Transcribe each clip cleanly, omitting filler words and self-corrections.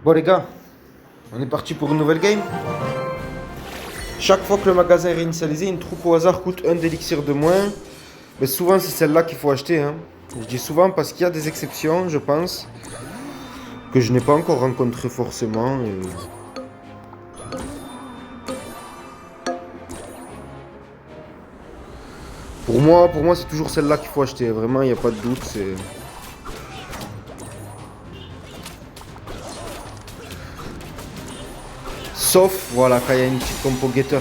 Bon les gars, on est parti pour une nouvelle game. Chaque fois que le magasin est réinitialisé, une troupe au hasard coûte un d'élixir de moins. Mais souvent c'est celle-là qu'il faut acheter. Hein. Je dis souvent parce qu'il y a des exceptions, je pense, que je n'ai pas encore rencontré forcément. Pour moi c'est toujours celle-là qu'il faut acheter. Vraiment, il n'y a pas de doute. Sauf, voilà, quand il y a une petite compo getter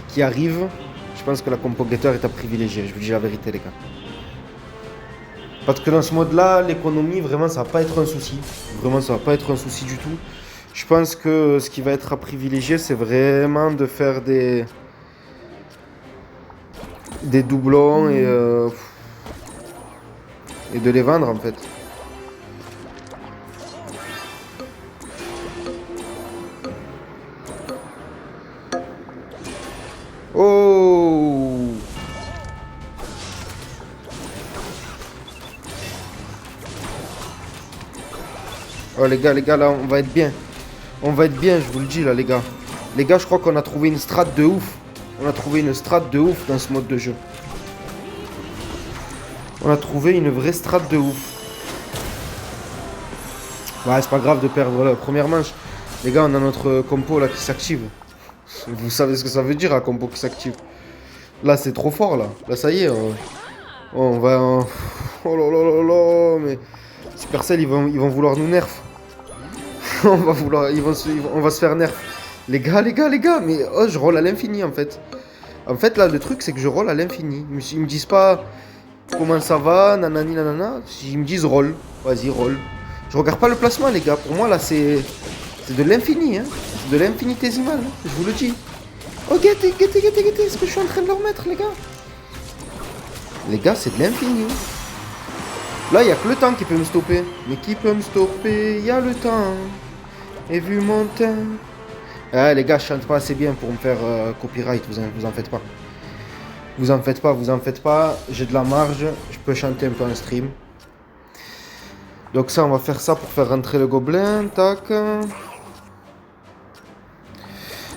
qui arrive, je pense que la compo getter est à privilégier. Je vous dis la vérité, les gars. Parce que dans ce mode-là, l'économie, vraiment, ça va pas être un souci. Vraiment, ça va pas être un souci du tout. Je pense que ce qui va être à privilégier, c'est vraiment de faire des doublons et de les vendre, en fait. Oh! Oh les gars, là, on va être bien. On va être bien, je vous le dis, là, les gars. Les gars, je crois qu'on a trouvé une strat de ouf. On a trouvé une strat de ouf dans ce mode de jeu. On a trouvé une vraie strat de ouf. Ouais, c'est pas grave de perdre la première manche. Les gars, on a notre compo là qui s'active. Vous savez ce que ça veut dire, un compo qui s'active. Là, c'est trop fort, là. Là, ça y est. On va... Oh là là là là. Mais Supercell, ils vont vouloir nous nerf. On va vouloir... on va se faire nerf. Les gars. Mais oh, je roll à l'infini, en fait. En fait, là, le truc, c'est que je roll à l'infini. Ils me disent pas comment ça va, nanani, nanana. Ils me disent roll. Vas-y, roll. Je regarde pas le placement, les gars. Pour moi, là, c'est de l'infini, hein. C'est de l'infinitésimal, hein. Je vous le dis. Oh, guettez. Ce que je suis en train de leur mettre, les gars. Les gars, c'est de l'infini. Là, il n'y a que le temps qui peut me stopper. Mais qui peut me stopper? Il y a le temps. Et vu mon temps. Ah, les gars, je chante pas assez bien pour me faire copyright. Vous en faites pas. Vous en faites pas. J'ai de la marge. Je peux chanter un peu en stream. Donc ça, on va faire ça pour faire rentrer le gobelin. Tac.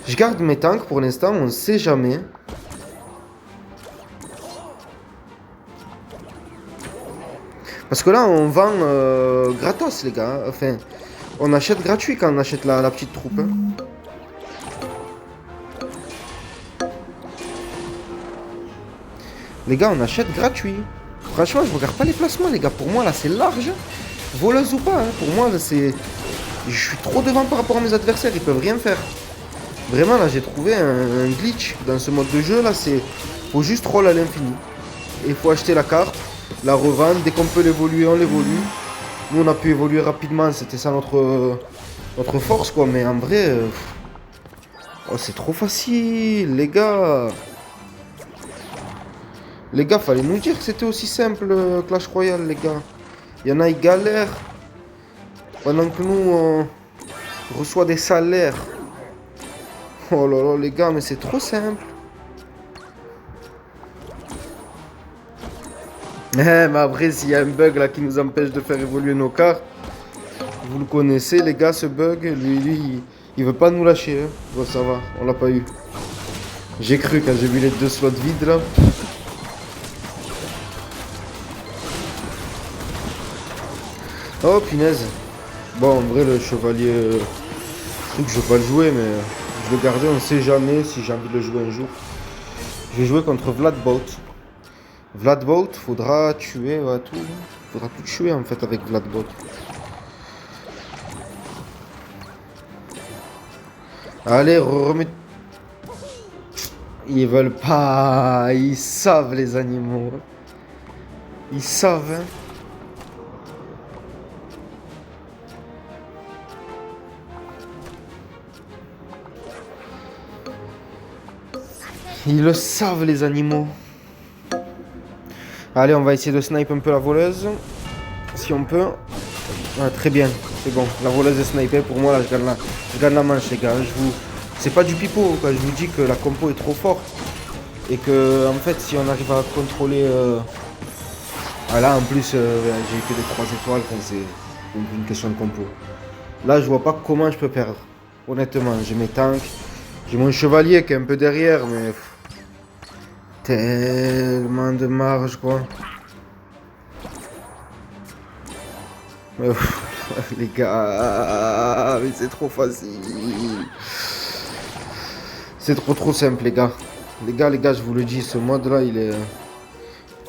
Je garde mes tanks pour l'instant. On sait jamais. Parce que là, on vend gratos, les gars. Enfin, on achète gratuit quand on achète la petite troupe. Hein. Les gars, on achète gratuit. Franchement, je regarde pas les placements, les gars. Pour moi, là, c'est large. Voleuse ou pas. Hein. Pour moi, là, c'est... Je suis trop devant par rapport à mes adversaires. Ils peuvent rien faire. Vraiment, là, j'ai trouvé un glitch dans ce mode de jeu. Là, c'est... Faut juste roll à l'infini. Et il faut acheter la carte. La revendre, dès qu'on peut l'évoluer, on l'évolue. Nous, on a pu évoluer rapidement, c'était ça notre force, quoi. Mais en vrai, oh, c'est trop facile, les gars. Les gars, fallait nous dire que c'était aussi simple, Clash Royale, les gars. Il y en a, ils galèrent. Pendant que nous, on reçoit des salaires. Oh là là, les gars, mais c'est trop simple. Mais après, s'il y a un bug là qui nous empêche de faire évoluer nos cartes, vous le connaissez, les gars, ce bug, lui il veut pas nous lâcher. Hein. Bon, ça va, on l'a pas eu. J'ai cru quand j'ai vu les deux slots vides là. Oh punaise. Bon, en vrai, le chevalier, truc, je vais pas le jouer, mais je vais le garder. On sait jamais si j'ai envie de le jouer un jour. Je vais jouer contre Vladbot. Vladbot, faudra tuer tout. Faudra tout tuer en fait avec Vladbot. Allez, remets. Ils veulent pas. Ils savent les animaux. Ils savent. Hein. Ils le savent les animaux. Allez, on va essayer de snipe un peu la voleuse. Si on peut. Ah, très bien, c'est bon. La voleuse est snipée. Pour moi, là, je gagne la manche, les gars. C'est pas du pipeau, quoi. Je vous dis que la compo est trop forte. Et que, en fait, si on arrive à contrôler... Ah là, en plus, j'ai eu que des 3 étoiles. Donc une question de compo. Là, je vois pas comment je peux perdre. Honnêtement, j'ai mes tanks. J'ai mon chevalier qui est un peu derrière, mais... tellement de marge, quoi. Les gars, mais c'est trop facile. C'est trop simple, les gars. Les gars, je vous le dis, ce mode-là, il est...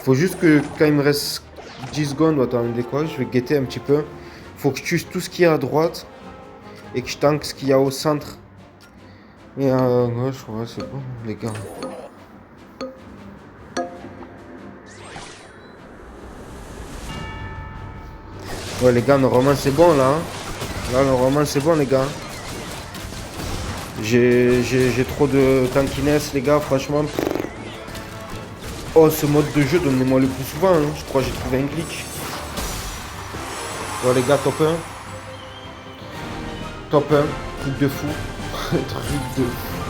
Faut juste que, quand il me reste 10 secondes, attendez quoi, je vais guetter un petit peu. Faut que je tue tout ce qu'il y a à droite et que je tank ce qu'il y a au centre. Et à gauche, ouais, c'est bon, les gars. Ouais, les gars, normalement, c'est bon, là. Là, normalement, c'est bon, les gars. J'ai trop de tankiness, les gars, franchement. Oh, ce mode de jeu, donnez-moi le plus souvent. Hein. Je crois que j'ai trouvé un glitch. Ouais, les gars, top 1. Top 1. Truc de fou. Truc de fou.